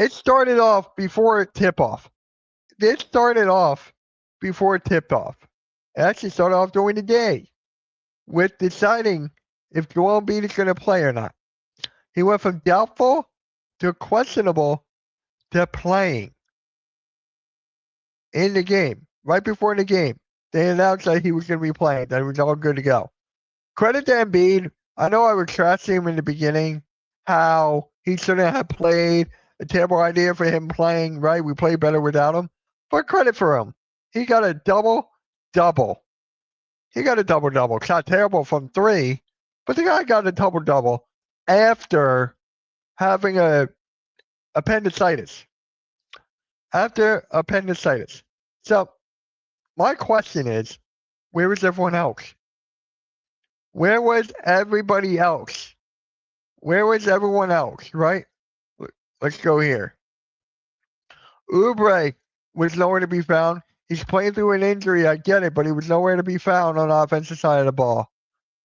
It started off before tip-off. It started off before tip-off. It actually started off during the day with deciding if Joel Embiid is going to play or not. He went from doubtful to questionable to playing in the game. Right before the game, they announced that he was going to be playing, that it was all good to go. Credit to Embiid. I know I was trashing him in the beginning, how he shouldn't have played. A terrible idea for him playing, right? We play better without him. But credit for him. He got a double-double. He got a double-double. It's not terrible from three, but the guy got a double-double after having appendicitis. After appendicitis. So my question is, where was everyone else? Where was everybody else? Where was everyone else, right? Let's go here. Oubre was nowhere to be found. He's playing through an injury, I get it, but he was nowhere to be found on the offensive side of the ball.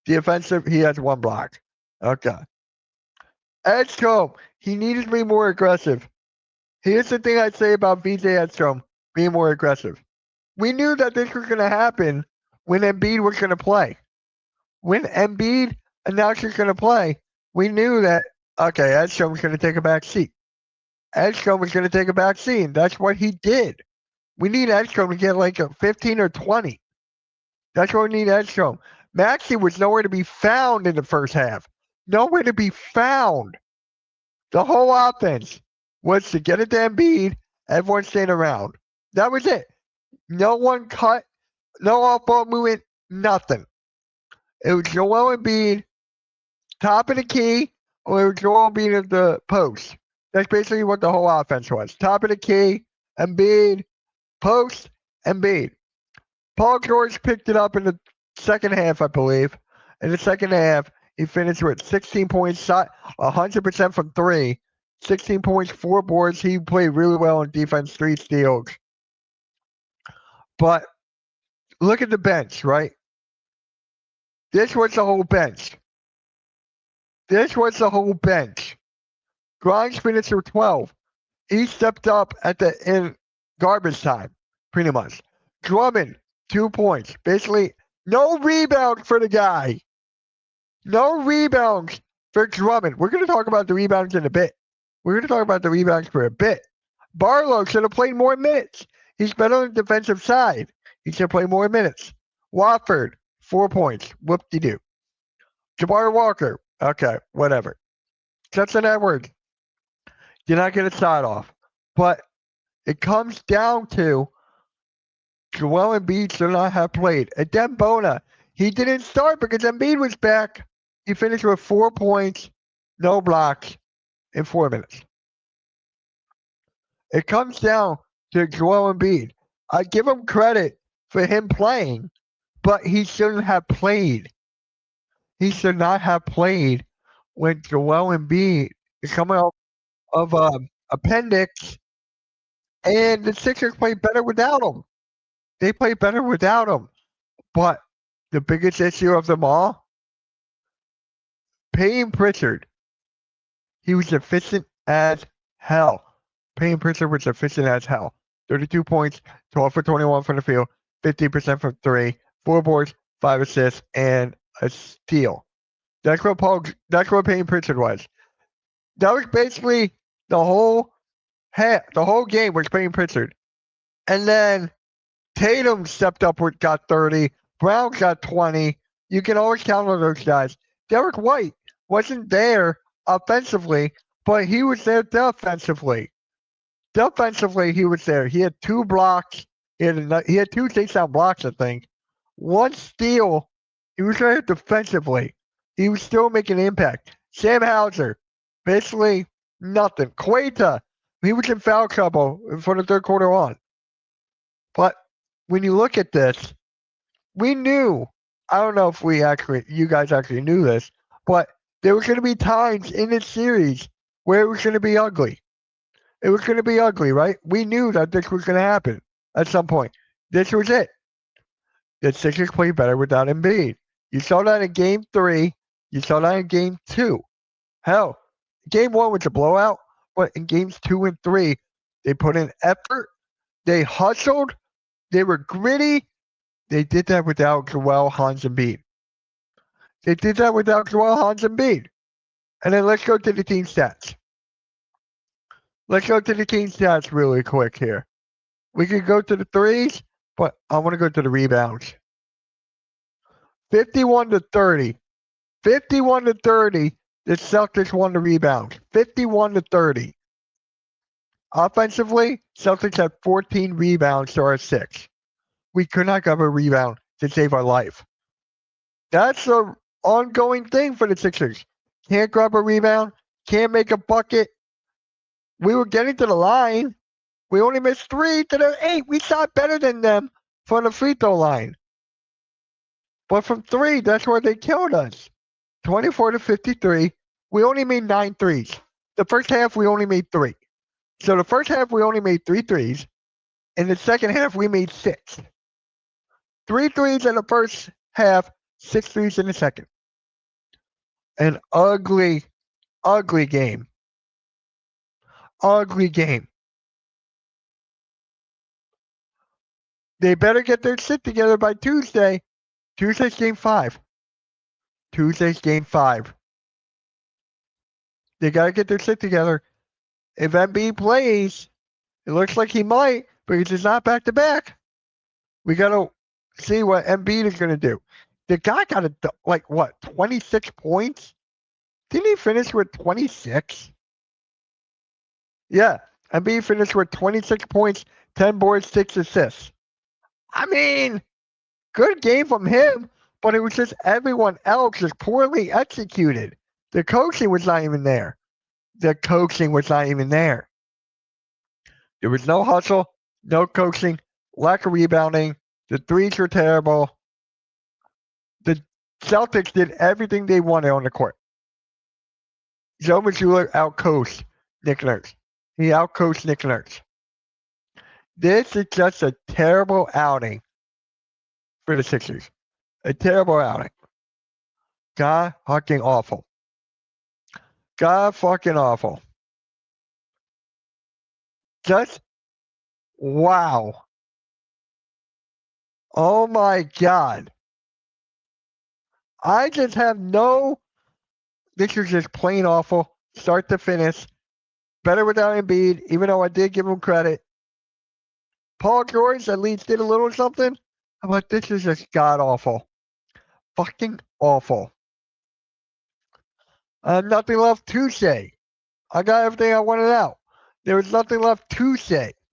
Defensive, he has one block. Okay. Edstrom, he needed to be more aggressive. Here's the thing I'd say about VJ Edstrom being more aggressive. We knew that this was going to happen when Embiid was going to play. When Embiid announced he was going to play, we knew that, okay, Edstrom was going to take a back seat. Edstrom was going to take a back seat, and that's what he did. We need Edstrom to get like a 15 or 20. That's what we need Edstrom. Maxey was nowhere to be found in the first half. Nowhere to be found. The whole offense was to get it to Embiid, everyone staying around. That was it. No one cut, no off-ball movement, nothing. It was Joel Embiid, top of the key, or it was Joel Embiid at the post. That's basically what the whole offense was. Top of the key, Embiid, post, Embiid. Paul George picked it up in the second half, I believe. In the second half, he finished with 16 points, 100% from three, 16 points, 4 boards. He played really well on defense, 3 steals. But look at the bench, right? This was the whole bench. This was the whole bench. Grimes finished with 12. He stepped up in garbage time, pretty much. Drummond, 2 points. Basically, no rebound for the guy. No rebounds for Drummond. We're going to talk about the rebounds in a bit. We're going to talk about the rebounds for a bit. Barlow should have played more minutes. He's better on the defensive side. He should play more minutes. Wofford, 4 points. Whoop-de-doo. Jabari Walker, okay, whatever. Justin Edwards, did not get a side off. But it comes down to Joel Embiid should not have played. Adem Bona, he didn't start because Embiid was back. He finished with 4 points, no blocks in 4 minutes. It comes down to Joel Embiid. I give him credit for him playing, but he shouldn't have played. He should not have played when Joel Embiid is coming off of appendix, and the Sixers play better without him. They play better without him. But the biggest issue of them all, Payton Pritchard. He was efficient as hell. Payton Pritchard was efficient as hell. 32 points, 12 for 21 from the field, 50% from 3, 4 boards, 5 assists, and a steal. That's what Payton Pritchard was. That was basically the whole game was Payton Pritchard. And then Tatum stepped up with got 30. Brown got 20. You can always count on those guys. Derek White wasn't there offensively, but he was there defensively. Defensively, he was there. He had 2 blocks. He had 2 takedown blocks, I think. 1 steal. He was there defensively. He was still making an impact. Sam Hauser, basically nothing. Queta, he was in foul trouble for the third quarter on. But when you look at this, we knew, I don't know if you guys actually knew this, but there were going to be times in this series where it was going to be ugly. It was going to be ugly, right? We knew that this was going to happen at some point. This was it. The Sixers played better without Embiid. You saw that in Game 3. You saw that in Game 2. Hell, Game 1 was a blowout, but in games 2 and 3, they put in effort. They hustled. They were gritty. They did that without Joel Embiid. They did that without Joel Embiid. And then let's go to the team stats. Let's go to the team stats really quick here. We could go to the threes, but I want to go to the rebounds. 51-30. 51-30. The Celtics won the rebounds. 51-30. Offensively, Celtics had 14 rebounds to our 6. We could not grab a rebound to save our life. That's an ongoing thing for the Sixers. Can't grab a rebound. Can't make a bucket. We were getting to the line. We only missed 3 to their 8. We shot better than them from the free throw line. But from 3, that's where they killed us. 24-53. We only made 9 threes. The first half, we only made 3. So the first half, we only made 3 threes. In the second half, we made 6. 3 threes in the first half, 6 threes in the second. An ugly, ugly game. Ugly game. They better get their shit together by Tuesday. Tuesday's game 5. Tuesday's game 5. They got to get their shit together. If Embiid plays, it looks like he might, but he's just not back-to-back. We got to see what Embiid is going to do. The guy got 26 points? Didn't he finish with 26? Yeah, Embiid finished with 26 points, 10 boards, 6 assists. I mean, good game from him, but it was just everyone else was poorly executed. The coaching was not even there. There was no hustle, no coaching, lack of rebounding. The threes were terrible. The Celtics did everything they wanted on the court. Joe Mazzulla outcoached Nick Nurse. He outcoached Nick Nurse. This is just a terrible outing for the Sixers. A terrible outing. God fucking awful. God fucking awful. Just wow. Oh my God. I just have no. This is just plain awful. Start to finish. Better without Embiid, even though I did give him credit. Paul George at least did a little something. I'm like, this is just god awful. Fucking awful. I have nothing left to say. I got everything I wanted out. There was nothing left to say.